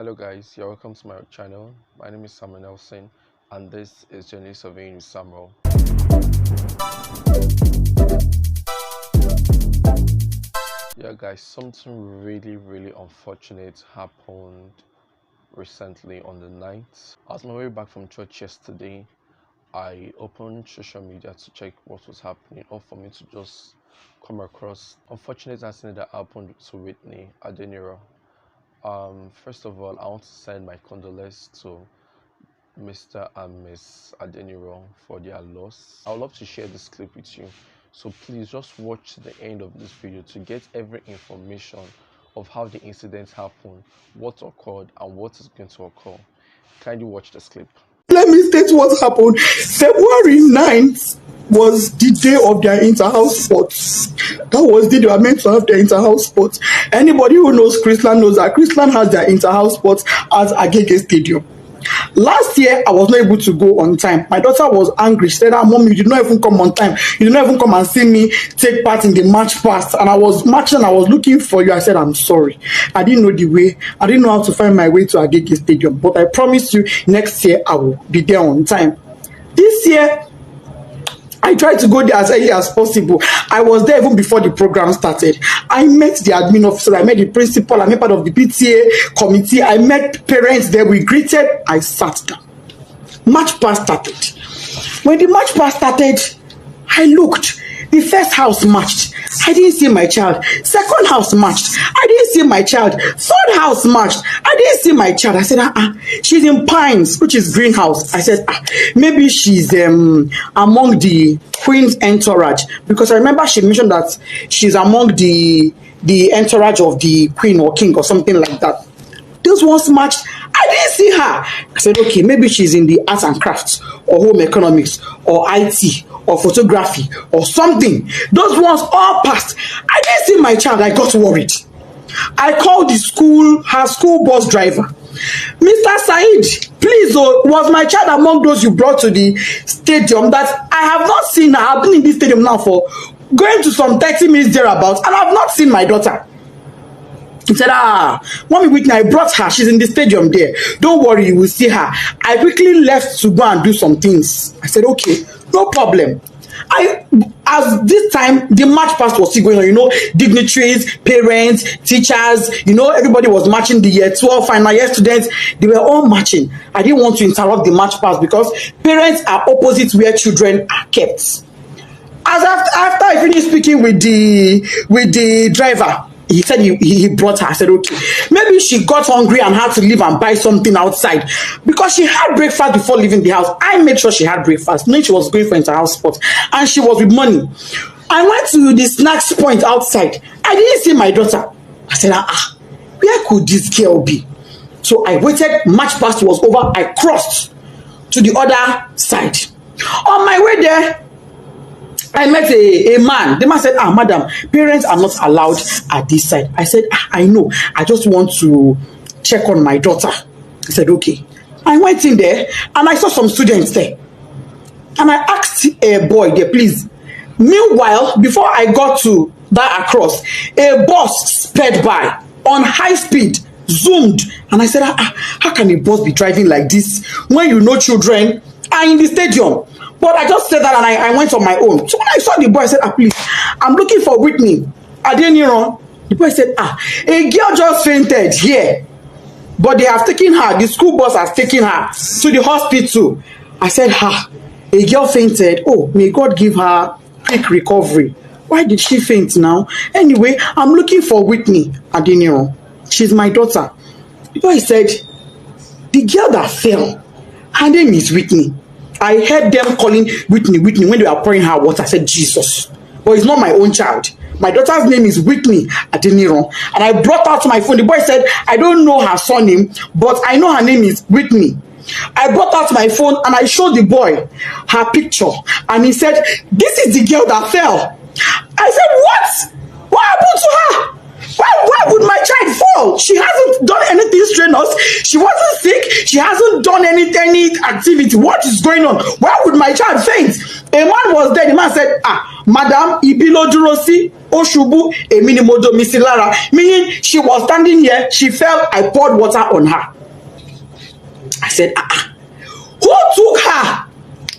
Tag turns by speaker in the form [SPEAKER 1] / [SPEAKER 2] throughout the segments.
[SPEAKER 1] Hello guys, you're welcome to my channel. My name is Samuel Nelson and this is Journey Surveying with Samuel. Yeah guys, something really unfortunate happened recently on the night. As my way back from church yesterday, I opened social media to check what was happening or for me to just come across unfortunate accident that happened to Whitney Adeniran. First of all, I want to send my condolences to Mr. and Miss Adeniran for their loss. I would love to share this clip with you, so please just watch the end of this video to get every information of how the incident happened, what occurred, and what is going to occur. Kindly watch this clip.
[SPEAKER 2] Let me state what happened. February 9th was the day of their inter-house sports. That was the day they were meant to have their inter-house sports. Anybody who knows Chrisland knows that Chrisland has their inter-house sports at Agege Stadium. Last year, I was not able to go on time. My daughter was angry. She said, Mom, you did not even come on time. You did not even come and see me take part in the match past. And I was marching, I was looking for you. I said, I'm sorry. I didn't know the way. I didn't know how to find my way to Agege Stadium. But I promise you, next year, I will be there on time. This year, I tried to go there as early as possible. I was there even before the program started. I met the admin officer, I met the principal, I met part of the PTA committee, I met parents there, we greeted, I sat down. Match pass started. When the match pass started, I looked. The first house matched. I didn't see my child. Second house matched. I didn't see my child. Third house matched. I didn't see my child. I said, she's in Pines, which is greenhouse. I said, maybe she's among the Queen's entourage, because I remember she mentioned that she's among the entourage of the Queen or King or something like that. Those ones matched. I didn't see her. I said, okay, maybe she's in the arts and crafts or home economics or IT or photography or something. Those ones all passed. I didn't see my child. I got worried. I called the school, her school bus driver. Mr. Said, please, was my child among those you brought to the stadium? That I have not seen her. I've been in this stadium now for going to some 30 minutes thereabouts, and I've not seen my daughter. He said, Mommy Whitney, I brought her. She's in the stadium there. Don't worry, you will see her. I quickly left to go and do some things. I said, okay, no problem. As this time, the match past was still going on, dignitaries, parents, teachers, everybody was matching the year 12 final year students. They were all matching. I didn't want to interrupt the match pass because parents are opposite where children are kept. As after I finished speaking with the driver, he said he brought her. I said, okay, maybe she got hungry and had to leave and buy something outside because she had breakfast before leaving the house. I made sure she had breakfast, knowing she was going for inter-house sport, and she was with money. I went to the snacks point outside. I didn't see my daughter. I said, where could this girl be? So I waited. Match past was over. I crossed to the other side. On my way there, I met a man. The man said, madam, parents are not allowed at this side. I said, I know. I just want to check on my daughter. He said, okay. I went in there and I saw some students there. And I asked a boy there, please. Meanwhile, before I got to that across, a bus sped by on high speed, zoomed. And I said, how can a bus be driving like this when children are in the stadium? But I just said that and I went on my own. So when I saw the boy, I said, please, I'm looking for Whitney Adeniran. The boy said, a girl just fainted here. But they have taken her, the school bus has taken her to the hospital. I said, a girl fainted. Oh, may God give her quick recovery. Why did she faint now? Anyway, I'm looking for Whitney Adeniran. She's my daughter. The boy said, the girl that fell, her name is Whitney. I heard them calling Whitney when they were pouring her water. I said, Jesus. But it's not my own child. My daughter's name is Whitney Adeniran. And I brought out my phone. The boy said, I don't know her surname, but I know her name is Whitney. I brought out my phone and I showed the boy her picture. And he said, this is the girl that fell. I said, what? What happened to her? Why would my child fall? She hasn't done anything strenuous. She wasn't sick. She hasn't done any activity. What is going on? Why would my child faint? A man was there. The man said, Madam, Ibilo Durosi. Oshubu eminimodo misilara, meaning she was standing here, she fell, I poured water on her. I said, who took her?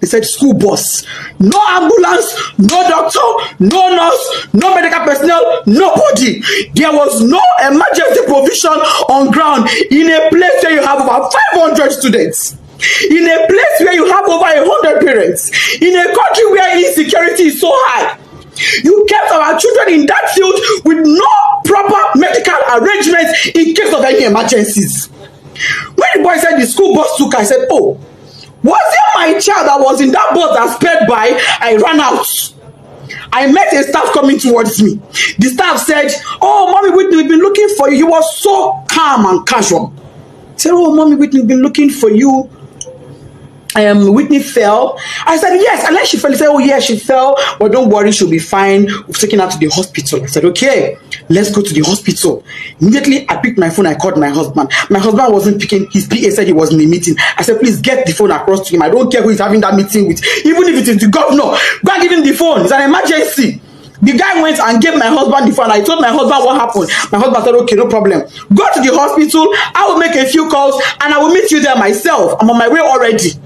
[SPEAKER 2] He said, school bus. No ambulance, no doctor, no nurse, no medical personnel, nobody. There was no emergency provision on ground in a place where you have over 500 students. In a place where you have over 100 parents. In a country where insecurity is so high. You kept our children in that field with no proper medical arrangements in case of any emergencies. When the boy said the school bus took her, I said, oh, was it my child that was in that bus that sped by? I ran out. I met a staff coming towards me. The staff said, oh, Mommy Whitney, we've been looking for you. You were so calm and casual. I said, oh, Mommy Whitney, we've been looking for you. Whitney fell. I said, yes. And then she fell. He said, oh, yeah, she fell. But don't worry, she'll be fine. We've taken her to the hospital. I said, okay, let's go to the hospital. Immediately, I picked my phone. I called my husband. My husband wasn't picking. His PA said he was in a meeting. I said, please get the phone across to him. I don't care who he's having that meeting with. Even if it is the governor, go and give him the phone. It's an emergency. The guy went and gave my husband the phone. I told my husband what happened. My husband said, okay, no problem. Go to the hospital. I will make a few calls and I will meet you there myself. I'm on my way already.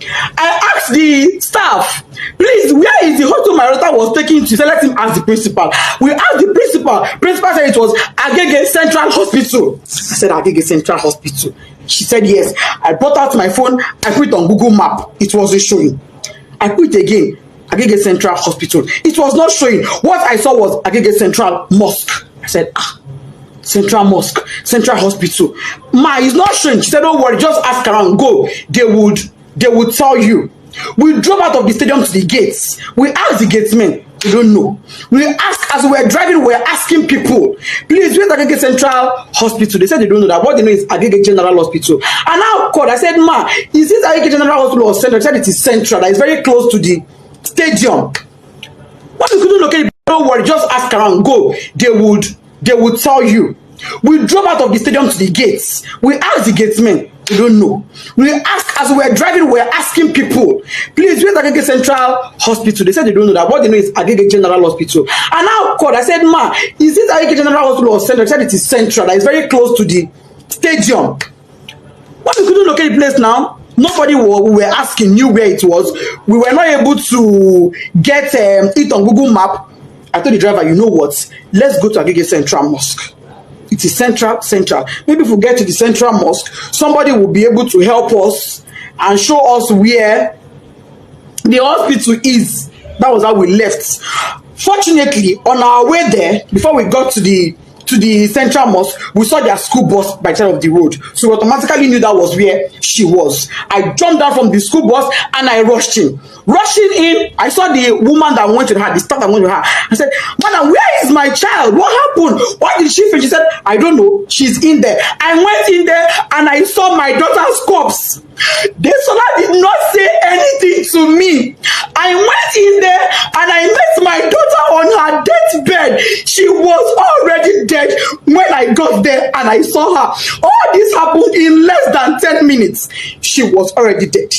[SPEAKER 2] I asked the staff, please, where is the hospital my daughter was taken to? So let him ask the principal. We asked the principal. Principal said it was Agege Central Hospital. I said, Agege Central Hospital. She said, yes. I brought out my phone. I put it on Google Map. It wasn't showing. I put it again, Agege Central Hospital. It was not showing. What I saw was Agege Central Mosque. I said, Central Mosque, Central Hospital. Ma, it's not showing. She said, don't worry, just ask around. Go. They would tell you. We drove out of the stadium to the gates. We asked the gatesmen. We don't know. We asked, as we were driving, we were asking people, please, where's Agege Central Hospital? They said they don't know that. What they know is Agege General Hospital. And now called. I said, ma, is this Agege General Hospital or Central? They said it is Central. That is very close to the stadium. What we couldn't locate, don't worry, just ask around. Go. They would tell you. We drove out of the stadium to the gates. We asked the gatesmen. We don't know. We asked, as we were driving, we were asking people, please, where's Agege Central Hospital? They said they don't know that. What they know is Agege General Hospital. And now called. I said, ma, is this Agege General Hospital or Central? They said it is Central. That is very close to the stadium. What we couldn't locate the place now. Nobody we were asking knew where it was. We were not able to get it on Google Map. I told the driver, you know what? Let's go to Agege Central Mosque. It is central. Maybe if we get to the Central Mosque, somebody will be able to help us and show us where the hospital is. That was how we left. Fortunately, on our way there, before we got to the Central Mosque, we saw their school bus by the side of the road. So we automatically knew that was where she was. I jumped down from the school bus and I rushed in. Rushing in, I saw the woman that went to her, the staff that went to her. I said, madam, where is my child? What happened? What did she feel? She said, I don't know. She's in there. I went in there and I saw my daughter's corpse. The Sola did not say anything to me. I went in there and I met my daughter on her deathbed. She was already dead when I got there and I saw her. All this happened in less than 10 minutes. She was already dead.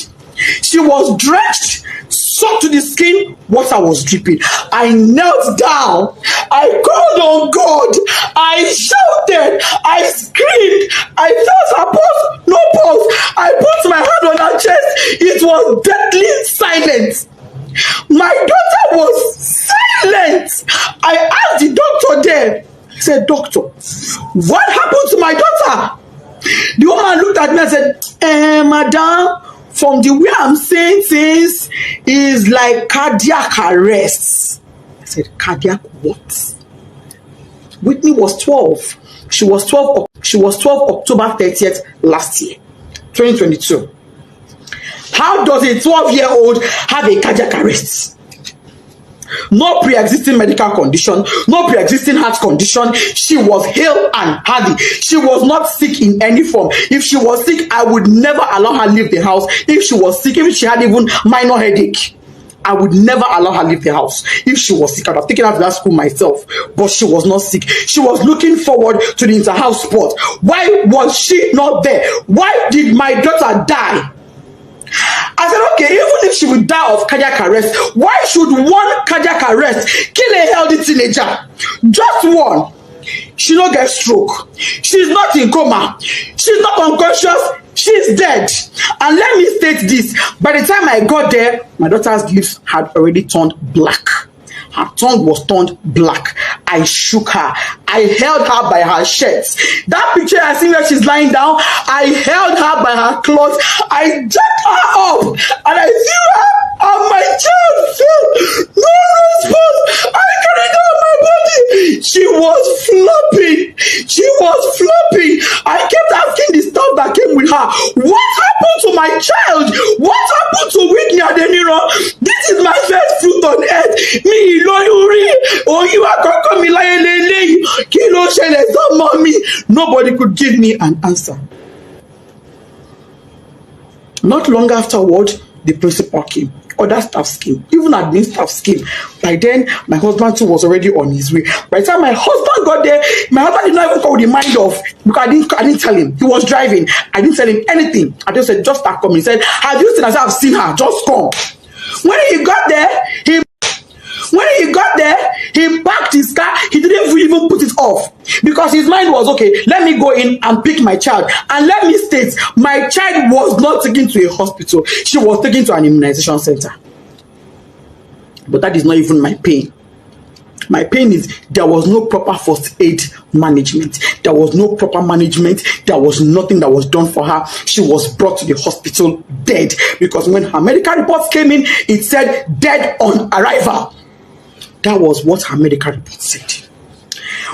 [SPEAKER 2] She was drenched, soaked to the skin. Water was dripping. I knelt down. I called on God. I shouted. I screamed. I felt her pulse. No pulse. I put my hand on her chest. It was deadly silent. My daughter was silent. I asked the doctor there. He said, doctor, what happened to my daughter? The woman looked at me and said, madam, from the way I'm saying things, is like cardiac arrest. I said, cardiac what? Whitney was 12. She was 12 October 30th last year, 2022. How does a 12-year-old have a cardiac arrest? No pre-existing medical condition, no pre-existing heart condition. She was hale and healthy. She was not sick in any form. If she was sick, I would never allow her leave the house. If she was sick, if she had even minor headache, I would never allow her leave the house. If she was sick, I'd have taken her to that school myself. But she was not sick. She was looking forward to the inter-house sport. Why was she not there? Why did my daughter die? I said, okay, even if she would die of cardiac arrest, why should one cardiac arrest kill a healthy teenager? Just one. She don't get stroke. She's not in coma. She's not unconscious. She's dead. And let me state this. By the time I got there, my daughter's lips had already turned black. Her tongue was turned black. I shook her. I held her by her shirt. That picture I see where she's lying down, I held her by her clothes. I jacked her up and I threw her and my child fell. No response. I carried her on my body. She was flopping. She was flopping. I kept asking the staff that came with her, what happened to my child? What happened to Whitney Adeniran? This is my first fruit on earth. Me nobody could give me an answer. Not long afterward, the principal came, other staff came, even admin staff came. By then, my husband too was already on his way. By the time my husband got there, my husband did not even call the mind off because I didn't tell him. He was driving. I didn't tell him anything. I just said, just start coming. He said, have you seen her? I said, I've seen her. Just come. When he got there, he parked his car. He didn't even put it off because his mind was, okay, let me go in and pick my child. And let me state, my child was not taken to a hospital. She was taken to an immunization center. But that is not even my pain. My pain is there was no proper first aid management. There was no proper management. There was nothing that was done for her. She was brought to the hospital dead because when her medical reports came in, it said dead on arrival. That was what her medical report said.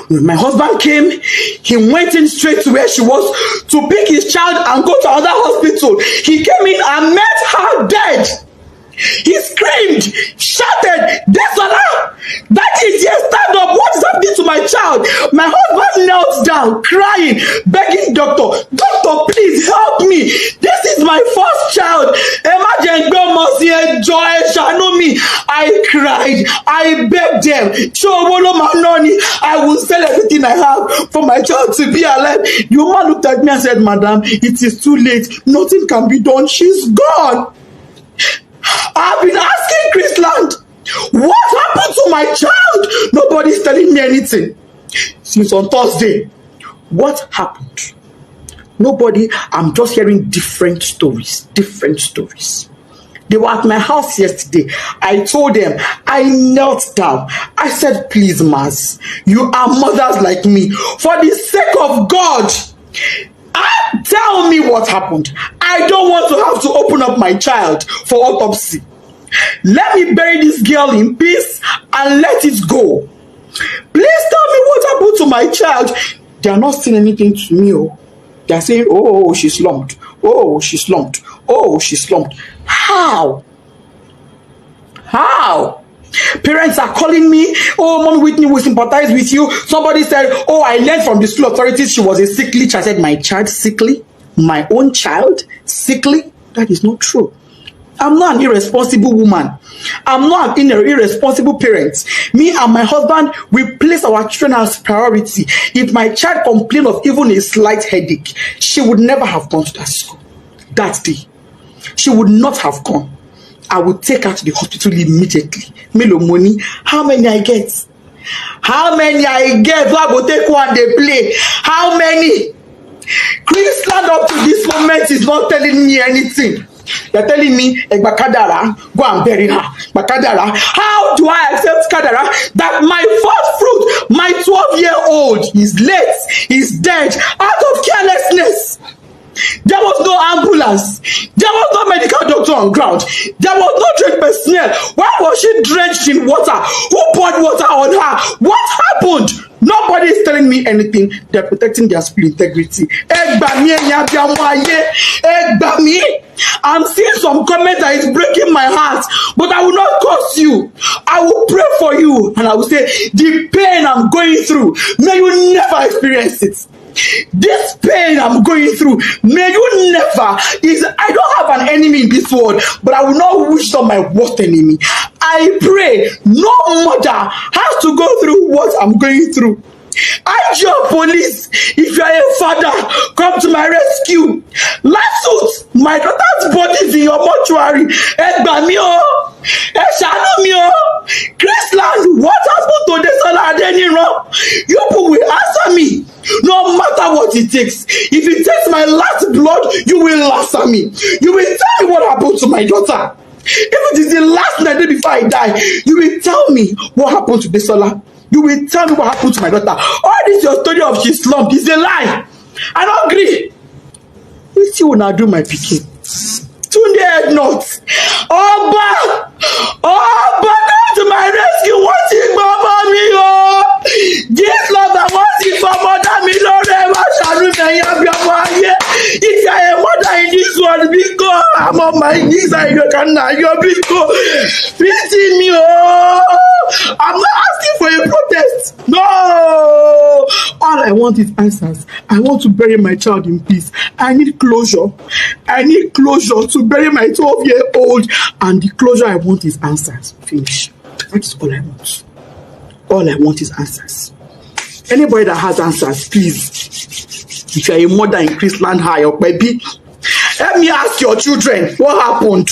[SPEAKER 2] When my husband came, he went in straight to where she was to pick his child and go to another hospital. He came in and met her dead. He screamed, shouted, Desola, that is here, stand up. What is happening to my child? My husband knelt down, crying, begging doctor, please help me. This is my first child. I cried. I begged them. I will sell everything I have for my child to be alive. The woman looked at me and said, Madam, it is too late. Nothing can be done. She's gone. I've been asking Chrisland, what happened to my child? Nobody's telling me anything. Since on Thursday, what happened? Nobody. I'm just hearing different stories. They were at my house yesterday. I told them, I knelt down. I said, please, Mas, you are mothers like me. For the sake of God, tell me what happened. I don't want to have to open up my child for autopsy. Let me bury this girl in peace and let it go. Please tell me what happened to my child. They are not saying anything to me. Oh. They are saying, oh, she slumped. Oh, she slumped. Oh, she slumped. How? Parents are calling me, oh, Mom Whitney will sympathize with you. Somebody said, oh, I learned from the school authorities she was a sickly child. I said, my child sickly? My own child sickly? That is not true. I'm not an irresponsible woman. I'm not an irresponsible parent. Me and my husband, we place our children as priority. If my child complained of even a slight headache, she would never have gone to that school that day. She would not have gone. I would take her to the hospital immediately. Melo money. How many I get? How many I get? So I go take one, they play. How many? Chrisland up to this moment is not telling me anything. They're telling me, Bakadara, go and bury her. Bakadara. How do I accept Kadara that my first fruit, my 12-year-old, is late, is dead, out of carelessness? There was no ambulance. There was no medical doctor on ground. There was no trained personnel. Why was she drenched in water? Who poured water on her? What happened? Nobody is telling me anything. They're protecting their spirit integrity. I'm seeing some comments that is breaking my heart, but I will not curse you. I will pray for you, and I will say, the pain I'm going through, may you never experience it. This pain I'm going through, may you never. I don't have an enemy in this world, but I will not wish on my worst enemy. I pray no mother has to go through what I'm going through. Agege police, if you are a father, come to my rescue. Last suit, my daughter's body in your mortuary. Ẹ gbà mí o, ẹ ṣàánú mi o. Chrisland, what happened to Desola Adeniran? You people will answer me, no matter what it takes. If it takes my last blood, you will answer me. You will tell me what happened to my daughter. If it is the last night before I die, you will tell me what happened to Desola. You will tell me what happened to my daughter. All this your story of she slumped is a lie. I don't agree. Wetin una do my pikin? Tunde head not. Ọba! Ọba, come to my rescue. Wọ́n ti gbọ́mọ mi o. This love that wọ́n ti fọmọ dá mi lórí ẹ̀ wá ṣàánú ẹ̀yìn abiyamọ ayé. If you are a mother in this world, biko, I'm on my knees and you can now. You're biko. Pity me o. I'm not asking for a protest. No. All I want is answers. I want to bury my child in peace. I need closure. I need closure to bury my 12-year-old. And the closure I want is answers. Finish. That's all I want. All I want is answers. Anybody that has answers, please. If you're a mother in Chrisland High or baby, let me ask your children what happened.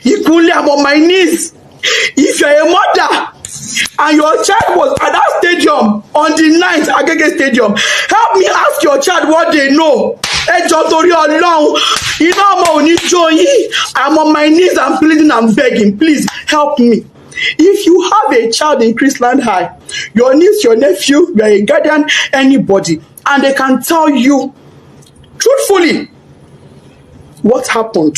[SPEAKER 2] Equally, I'm on my knees. If you're a mother and your child was at that stadium on the night, Agege Stadium, help me ask your child what they know. Torí Ọlọ́run, iná ọmọ ò ní jó yín. I'm on my knees, I'm pleading, I'm begging. Please help me. If you have a child in Chrisland High, your niece, your nephew, you are a guardian, anybody, and they can tell you truthfully what happened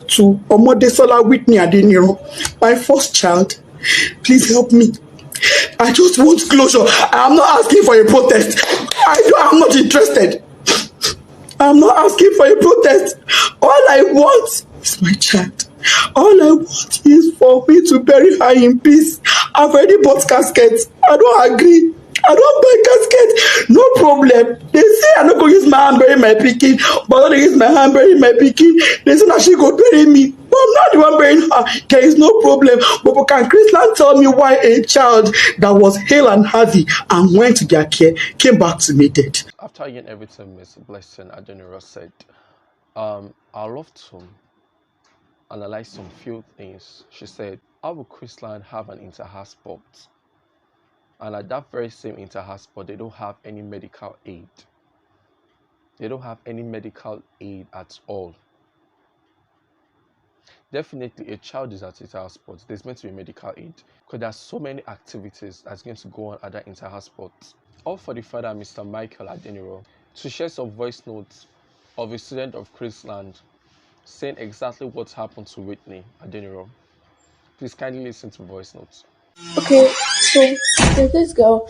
[SPEAKER 2] to Omodesola Whitney Adeniran, my first child, please help me. I just want closure. I'm not asking for a protest. I'm not interested. I'm not asking for a protest. All I want is my child. All I want is for me to bury her in peace. I've already bought caskets. I don't agree. I don't buy casket. No problem. They say I don't go use my hand bury my pikin, but I don't use my hand bury my pikin. They say that she go bury me. But I'm not the one burying her. There is no problem. But can Chrisland tell me why a child that was hale and healthy and went to their care came back to me dead?
[SPEAKER 1] After hearing everything Miss Blessing Adeniran said, I'd love to analyze some few things. She said, how will Chrisland have an inter-house sport? And at that very same inter-house sport, they don't have any medical aid. They don't have any medical aid at all. Definitely, a child is at inter-house sports. There's meant to be medical aid because there are so many activities that's going to go on at that inter-house sports. All for the father, Mr. Michael Adeniran, to share some voice notes of a student of Chrisland saying exactly what happened to Whitney Adeniran. Please kindly listen to voice notes.
[SPEAKER 3] Okay, so there's this girl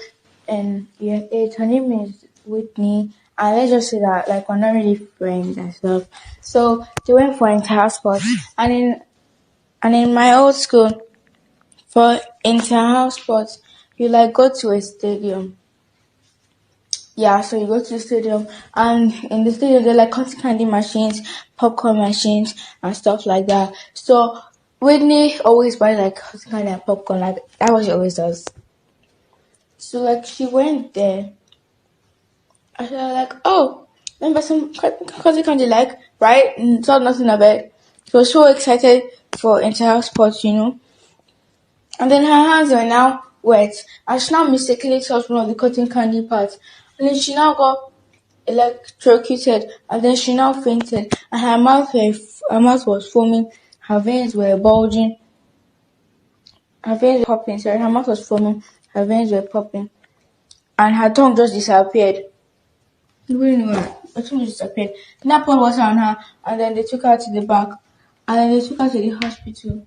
[SPEAKER 3] in year 8. Her name is Whitney, and let's just say that like we're not really friends and stuff. So they went for inter-house sports, and in my old school, for inter-house sports, you like go to a stadium. Yeah, so you go to the stadium, and in the stadium there are like cotton candy machines, popcorn machines, and stuff like that. So Whitney always buys like cotton candy and popcorn, like that's what she always does. So like she went there, and she was like, "Oh, remember some cotton candy, like right?" And thought nothing of it. She was so excited for inter-house sports. And then her hands were now wet, and she now mistakenly touched one of the cotton candy parts, and then she now got electrocuted, and then she now fainted, and her mouth was foaming, her veins were bulging, her veins were popping. Sorry, her mouth was foaming, her veins were popping, and her tongue just disappeared. Nobody knew her. Her tongue just disappeared. Then I poured water on her, and then they took her to the back, and then they took her to the hospital.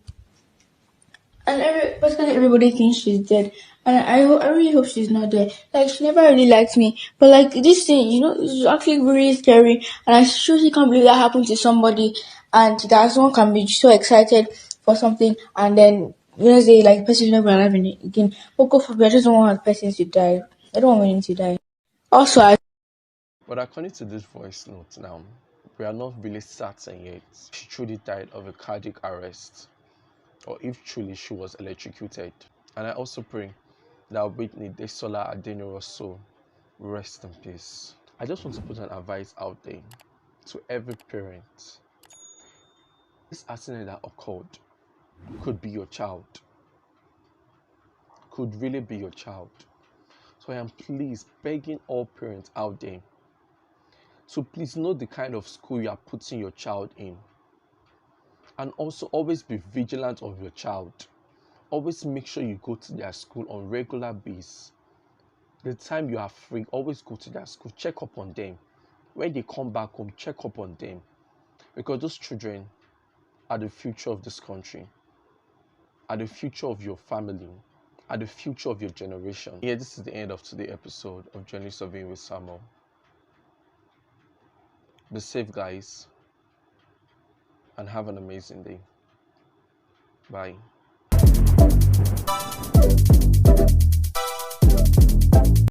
[SPEAKER 3] And basically everybody thinks she's dead, and I really hope she's not dead. Like she never really liked me, but like this thing, it's actually really scary, and I seriously can't believe that happened to somebody, and that someone can be so excited for something, and then say like the person is never alive again. But God forbid, I just don't want the person to die. I don't want him to die. Also,
[SPEAKER 1] But according to this voice note now, we are not really certain yet if she truly died of a cardiac arrest or if truly she was electrocuted. And I also pray that Whitney Desola Adeniran soul rest in peace. I just want to put an advice out there to every parent. This accident that occurred could be your child, could really be your child. So I am please begging all parents out there to please know the kind of school you are putting your child in. And also always be vigilant of your child. Always make sure you go to their school on regular basis. The time you are free, always go to their school, check up on them. When they come back home, check up on them. Because those children are the future of this country, are the future of your family, are the future of your generation. Yeah, this is the end of today's episode of Journey Surveying with Samuel. Be safe, guys, and have an amazing day. Bye.